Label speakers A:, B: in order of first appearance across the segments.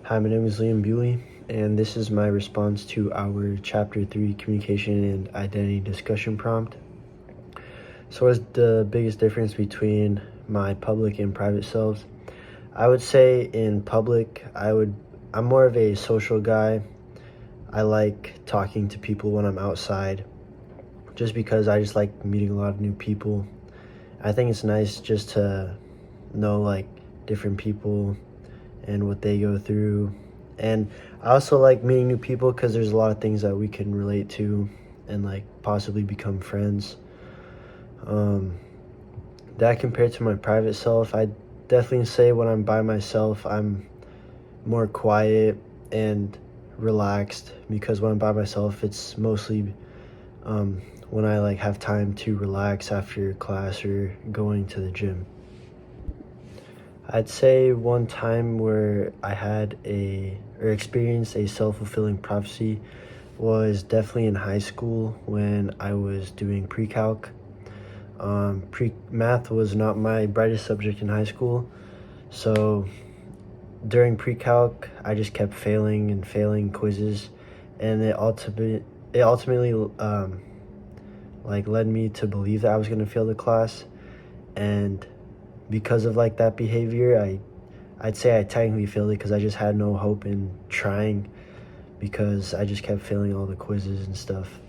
A: Hi, my name is Liam Bewley, and this is my response to our Chapter 3 Communication and Identity discussion prompt. So what's the biggest difference between my public and private selves? I would say in public, I'm more of a social guy. I like talking to people when I'm outside, just because I just like meeting a lot of new people. I think it's nice just to know like different people and what they go through. And I also like meeting new people because there's a lot of things that we can relate to and like possibly become friends. Um, that compared to my private self, I definitely say when I'm by myself, I'm more quiet and relaxed because when I'm by myself, it's mostly when I like have time to relax after class or going to the gym. I'd say one time where I had or experienced a self-fulfilling prophecy was definitely in high school when I was doing pre-calc. Math was not my brightest subject in high school, so during pre-calc, I just kept failing and failing quizzes, and it ultimately like led me to believe that I was gonna fail the class, and because of like that behavior, I'd say I technically failed it because I just had no hope in trying because I just kept failing all the quizzes and stuff.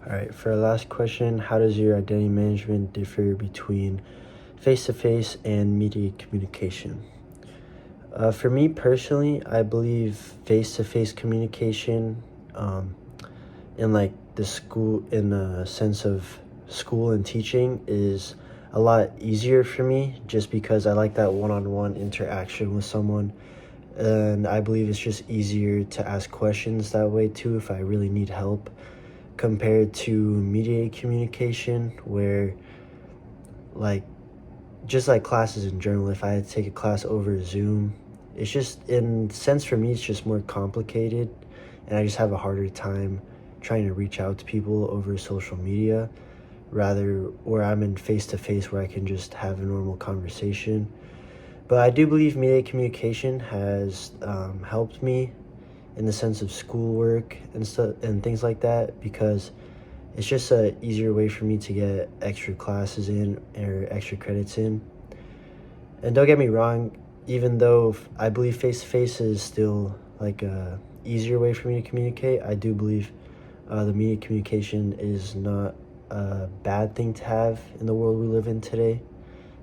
A: All right, for our last question, how does your identity management differ between face-to-face and media communication? For me personally, I believe face-to-face communication in like in the sense of school and teaching is a lot easier for me just because I like that one-on-one interaction with someone, and I believe it's just easier to ask questions that way too if I really need help, compared to media communication where like just like classes in general, if I had to take a class over Zoom, it's just in sense for me it's just more complicated, and I just have a harder time trying to reach out to people over social media rather where I'm in face to face where I can just have a normal conversation. But I do believe media communication has helped me in the sense of schoolwork and stuff and things like that because it's just a easier way for me to get extra classes in or extra credits in. And don't get me wrong, even though I believe face to face is still like a easier way for me to communicate, I do believe the media communication is not a bad thing to have in the world we live in today,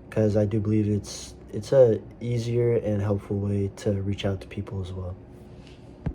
A: because I do believe it's a easier and helpful way to reach out to people as well.